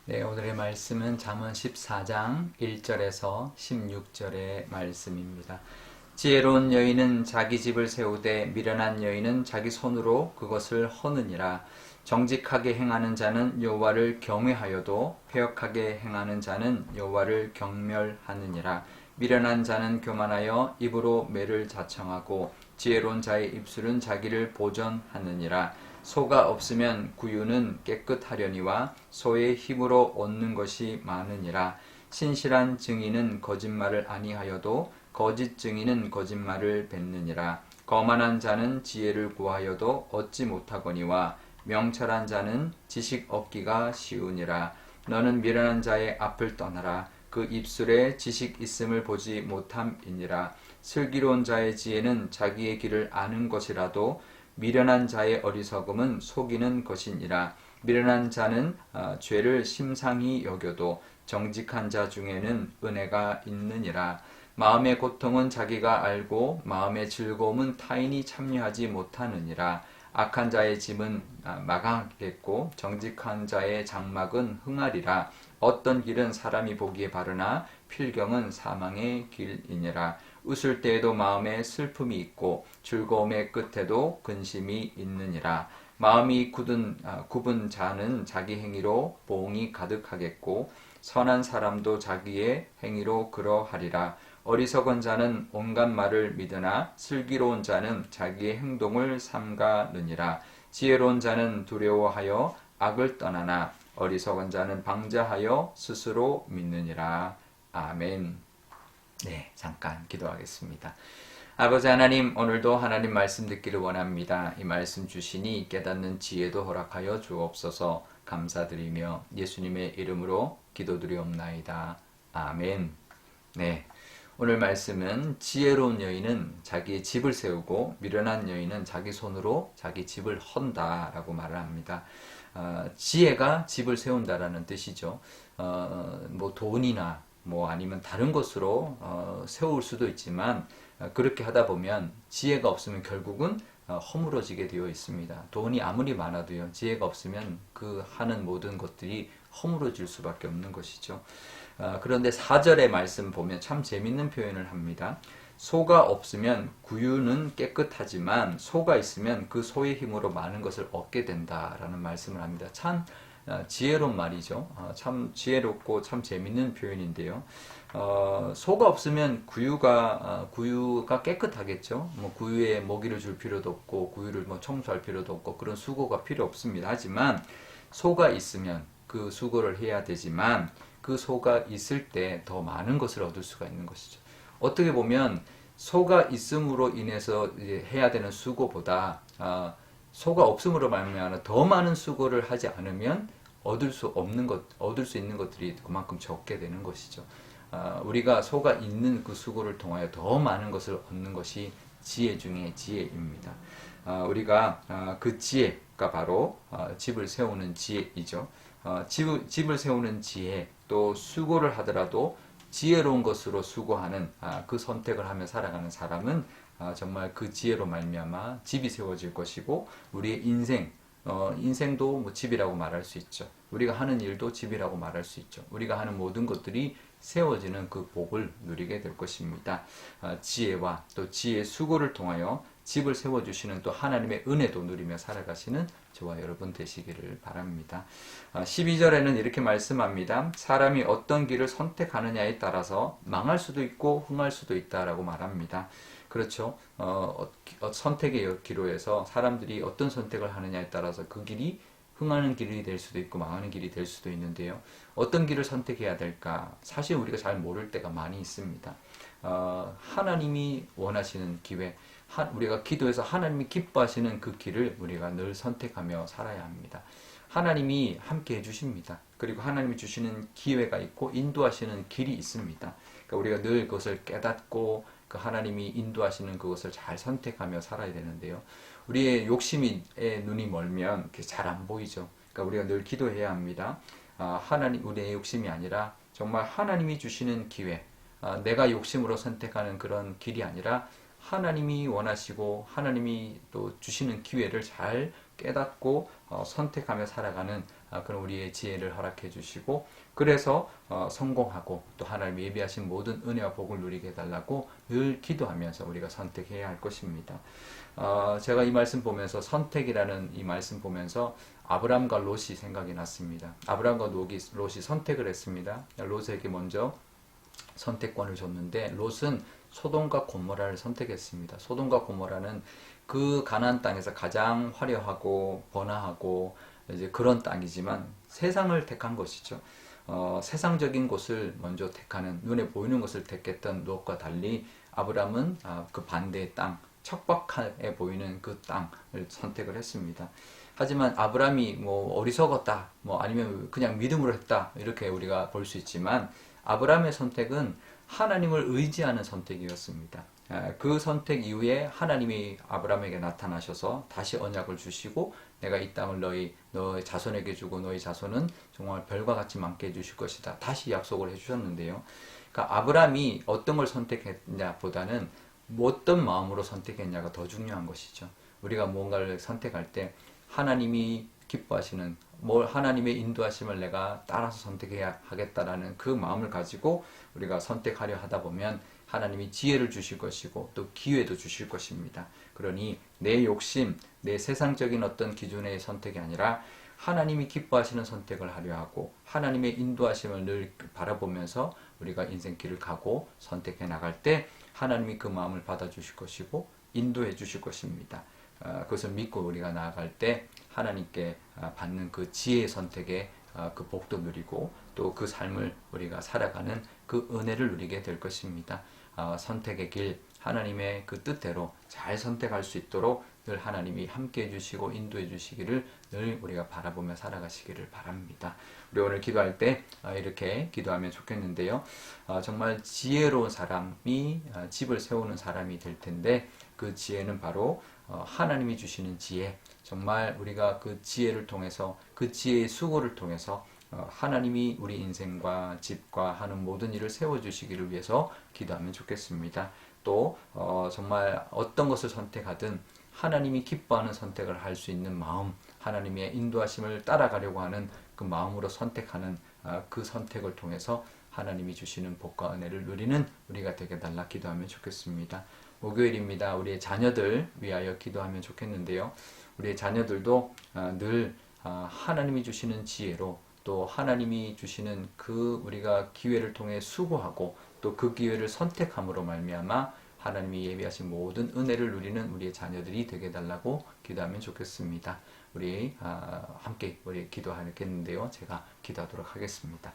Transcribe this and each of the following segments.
네, 오늘의 말씀은 잠언 14장 1절에서 16절의 말씀입니다. 지혜로운 여인은 자기 집을 세우되 미련한 여인은 자기 손으로 그것을 허느니라. 정직하게 행하는 자는 여호와를 경외하여도 패역하게 행하는 자는 여호와를 경멸하느니라. 미련한 자는 교만하여 입으로 매를 자청하고 지혜로운 자의 입술은 자기를 보전하느니라. 소가 없으면 구유는 깨끗하려니와 소의 힘으로 얻는 것이 많으니라. 신실한 증인은 거짓말을 아니하여도 거짓 증인은 거짓말을 뱉느니라. 거만한 자는 지혜를 구하여도 얻지 못하거니와 명철한 자는 지식 얻기가 쉬우니라. 너는 미련한 자의 앞을 떠나라. 그 입술에 지식 있음을 보지 못함이니라. 슬기로운 자의 지혜는 자기의 길을 아는 것이라도 미련한 자의 어리석음은 속이는 것이니라. 미련한 자는 죄를 심상히 여겨도 정직한 자 중에는 은혜가 있느니라. 마음의 고통은 자기가 알고 마음의 즐거움은 타인이 참여하지 못하느니라. 악한 자의 짐은 마강하겠고 정직한 자의 장막은 흥하리라. 어떤 길은 사람이 보기에 바르나 필경은 사망의 길이니라. 웃을 때에도 마음에 슬픔이 있고 즐거움의 끝에도 근심이 있느니라. 마음이 굽은 자는 자기 행위로 보응이 가득하겠고 선한 사람도 자기의 행위로 그러하리라. 어리석은 자는 온갖 말을 믿으나 슬기로운 자는 자기의 행동을 삼가느니라. 지혜로운 자는 두려워하여 악을 떠나나 어리석은 자는 방자하여 스스로 믿느니라. 아멘. 네, 잠깐 기도하겠습니다. 아버지 하나님, 오늘도 하나님 말씀 듣기를 원합니다. 이 말씀 주시니 깨닫는 지혜도 허락하여 주옵소서. 감사드리며 예수님의 이름으로 기도드리옵나이다. 아멘. 네, 오늘 말씀은 지혜로운 여인은 자기의 집을 세우고 미련한 여인은 자기 손으로 자기 집을 헌다라고 말을 합니다. 지혜가 집을 세운다라는 뜻이죠. 뭐 돈이나 뭐 아니면 다른 것으로 세울 수도 있지만 그렇게 하다 보면 지혜가 없으면 결국은 허물어지게 되어 있습니다. 돈이 아무리 많아도요, 지혜가 없으면 그 하는 모든 것들이 허물어질 수밖에 없는 것이죠. 그런데 4절의 말씀 보면 참 재밌는 표현을 합니다. 소가 없으면 구유는 깨끗하지만 소가 있으면 그 소의 힘으로 많은 것을 얻게 된다라는 말씀을 합니다. 참 지혜로운 말이죠. 참 지혜롭고 참 재밌는 표현인데요. 소가 없으면 구유가 깨끗하겠죠. 뭐 구유에 먹이를 줄 필요도 없고 구유를 뭐 청소할 필요도 없고 그런 수고가 필요 없습니다. 하지만 소가 있으면 그 수고를 해야 되지만 그 소가 있을 때 더 많은 것을 얻을 수가 있는 것이죠. 어떻게 보면 소가 있음으로 인해서 이제 해야 되는 수고보다 소가 없음으로 말미암아 더 많은 수고를 하지 않으면 얻을 수 있는 것들이 그만큼 적게 되는 것이죠. 우리가 소가 있는 그 수고를 통하여 더 많은 것을 얻는 것이 지혜 중에 지혜입니다. 우리가 그 지혜가 바로 집을 세우는 지혜이죠. 집을 세우는 지혜, 또 수고를 하더라도 지혜로운 것으로 수고하는 그 선택을 하며 살아가는 사람은 정말 그 지혜로 말미암아 집이 세워질 것이고 우리의 인생도 뭐 집이라고 말할 수 있죠. 우리가 하는 일도 집이라고 말할 수 있죠. 우리가 하는 모든 것들이 세워지는 그 복을 누리게 될 것입니다. 지혜와 또 지혜의 수고를 통하여 집을 세워주시는 또 하나님의 은혜도 누리며 살아가시는 저와 여러분 되시기를 바랍니다. 12절에는 이렇게 말씀합니다. 사람이 어떤 길을 선택하느냐에 따라서 망할 수도 있고 흥할 수도 있다라고 말합니다. 그렇죠. 선택의 기로에서 사람들이 어떤 선택을 하느냐에 따라서 그 길이 흥하는 길이 될 수도 있고 망하는 길이 될 수도 있는데요. 어떤 길을 선택해야 될까? 사실 우리가 잘 모를 때가 많이 있습니다. 하나님이 원하시는 기회, 우리가 기도해서 하나님이 기뻐하시는 그 길을 우리가 늘 선택하며 살아야 합니다. 하나님이 함께 해주십니다. 그리고 하나님이 주시는 기회가 있고 인도하시는 길이 있습니다. 그러니까 우리가 늘 그것을 깨닫고 그 하나님이 인도하시는 그것을 잘 선택하며 살아야 되는데요. 우리의 욕심의 눈이 멀면 잘 안 보이죠. 그러니까 우리가 늘 기도해야 합니다. 하나님, 우리의 욕심이 아니라 정말 하나님이 주시는 기회, 내가 욕심으로 선택하는 그런 길이 아니라 하나님이 원하시고 하나님이 또 주시는 기회를 잘 깨닫고 선택하며 살아가는 그런 우리의 지혜를 허락해 주시고, 그래서 성공하고 또 하나님이 예비하신 모든 은혜와 복을 누리게 해달라고 늘 기도하면서 우리가 선택해야 할 것입니다. 제가 이 말씀 보면서, 선택이라는 이 말씀 보면서 아브람과 롯이 생각이 났습니다. 아브람과 롯이 선택을 했습니다. 롯에게 먼저 선택권을 줬는데 롯은 소돔과 고모라를 선택했습니다. 소돔과 고모라는 그 가나안 땅에서 가장 화려하고 번화하고 이제 그런 땅이지만 세상을 택한 것이죠. 세상적인 곳을 먼저 택하는, 눈에 보이는 것을 택했던 롯과 달리 아브람은 그 반대의 땅, 척박해 보이는 그 땅을 선택을 했습니다. 하지만 아브람이 뭐 어리석었다, 뭐 아니면 그냥 믿음으로 했다, 이렇게 우리가 볼 수 있지만 아브람의 선택은 하나님을 의지하는 선택이었습니다. 그 선택 이후에 하나님이 아브람에게 나타나셔서 다시 언약을 주시고, 내가 이 땅을 너의 자손에게 주고 너의 자손은 정말 별과 같이 많게 해주실 것이다, 다시 약속을 해주셨는데요. 그러니까 아브람이 어떤 걸 선택했냐 보다는 어떤 마음으로 선택했냐가 더 중요한 것이죠. 우리가 뭔가를 선택할 때 하나님이 기뻐하시는, 하나님의 인도하심을 내가 따라서 선택해야 하겠다라는 그 마음을 가지고 우리가 선택하려 하다 보면 하나님이 지혜를 주실 것이고 또 기회도 주실 것입니다. 그러니 내 욕심, 내 세상적인 어떤 기준의 선택이 아니라 하나님이 기뻐하시는 선택을 하려 하고 하나님의 인도하심을 늘 바라보면서 우리가 인생길을 가고 선택해 나갈 때 하나님이 그 마음을 받아주실 것이고 인도해 주실 것입니다. 그것을 믿고 우리가 나아갈 때 하나님께 받는 그 지혜의 선택에 그 복도 누리고 또 그 삶을 우리가 살아가는 그 은혜를 누리게 될 것입니다. 선택의 길, 하나님의 그 뜻대로 잘 선택할 수 있도록 늘 하나님이 함께 해주시고 인도해 주시기를 늘 우리가 바라보며 살아가시기를 바랍니다. 우리 오늘 기도할 때 이렇게 기도하면 좋겠는데요. 정말 지혜로운 사람이 집을 세우는 사람이 될 텐데, 그 지혜는 바로 하나님이 주시는 지혜, 정말 우리가 그 지혜를 통해서, 그 지혜의 수고를 통해서 하나님이 우리 인생과 집과 하는 모든 일을 세워주시기를 위해서 기도하면 좋겠습니다. 또 정말 어떤 것을 선택하든 하나님이 기뻐하는 선택을 할 수 있는 마음, 하나님의 인도하심을 따라가려고 하는 그 마음으로 선택하는 그 선택을 통해서 하나님이 주시는 복과 은혜를 누리는 우리가 되게 달라 기도하면 좋겠습니다. 목요일입니다. 우리의 자녀들 위하여 기도하면 좋겠는데요. 우리의 자녀들도 늘 하나님이 주시는 지혜로, 또 하나님이 주시는 그 우리가 기회를 통해 수고하고 또 그 기회를 선택함으로 말미암아 하나님이 예비하신 모든 은혜를 누리는 우리의 자녀들이 되게 달라고 기도하면 좋겠습니다. 우리 함께 우리 기도하겠는데요. 제가 기도하도록 하겠습니다.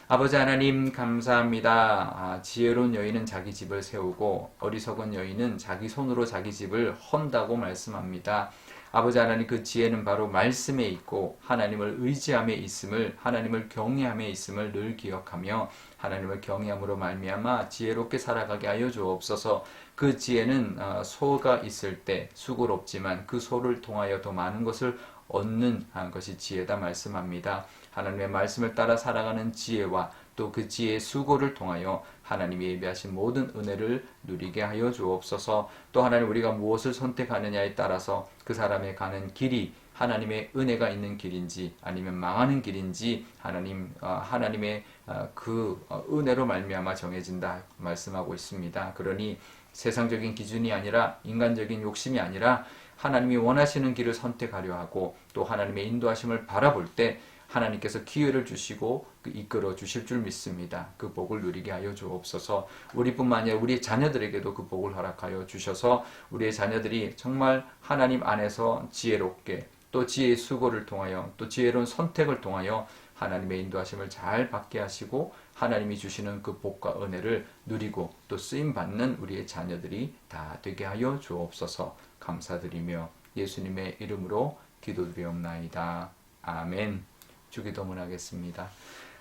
아버지 하나님 감사합니다. 지혜로운 여인은 자기 집을 세우고 어리석은 여인은 자기 손으로 자기 집을 헌다고 말씀합니다. 아버지 하나님, 그 지혜는 바로 말씀에 있고 하나님을 의지함에 있음을, 하나님을 경외함에 있음을 늘 기억하며 하나님을 경외함으로 말미암아 지혜롭게 살아가게 하여 주옵소서. 그 지혜는 소가 있을 때 수고롭지만 그 소를 통하여 더 많은 것을 얻는 것이 지혜다 말씀합니다. 하나님의 말씀을 따라 살아가는 지혜와 또 그 지혜의 수고를 통하여 하나님이 예비하신 모든 은혜를 누리게 하여 주옵소서. 또 하나님, 우리가 무엇을 선택하느냐에 따라서 그 사람의 가는 길이 하나님의 은혜가 있는 길인지 아니면 망하는 길인지 하나님의 그 은혜로 말미암아 정해진다 말씀하고 있습니다. 그러니 세상적인 기준이 아니라, 인간적인 욕심이 아니라 하나님이 원하시는 길을 선택하려 하고 또 하나님의 인도하심을 바라볼 때 하나님께서 기회를 주시고 이끌어 주실 줄 믿습니다. 그 복을 누리게 하여 주옵소서. 우리뿐만 아니라 우리 자녀들에게도 그 복을 허락하여 주셔서 우리의 자녀들이 정말 하나님 안에서 지혜롭게, 또 지혜의 수고를 통하여, 또 지혜로운 선택을 통하여 하나님의 인도하심을 잘 받게 하시고 하나님이 주시는 그 복과 은혜를 누리고 또 쓰임받는 우리의 자녀들이 다 되게 하여 주옵소서. 감사드리며 예수님의 이름으로 기도드리옵나이다. 아멘. 주기도문 하겠습니다.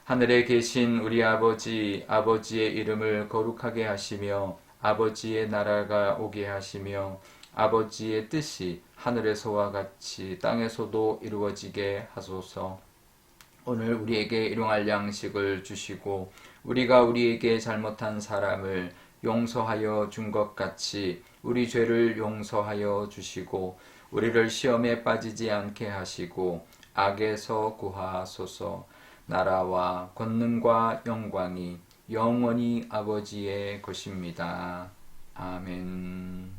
하늘에 계신 우리 아버지, 아버지의 이름을 거룩하게 하시며 아버지의 나라가 오게 하시며 아버지의 뜻이 하늘에서와 같이 땅에서도 이루어지게 하소서. 오늘 우리에게 일용할 양식을 주시고 우리가 우리에게 잘못한 사람을 용서하여 준 것 같이 우리 죄를 용서하여 주시고 우리를 시험에 빠지지 않게 하시고 악에서 구하소서. 나라와 권능과 영광이 영원히 아버지의 것입니다. 아멘.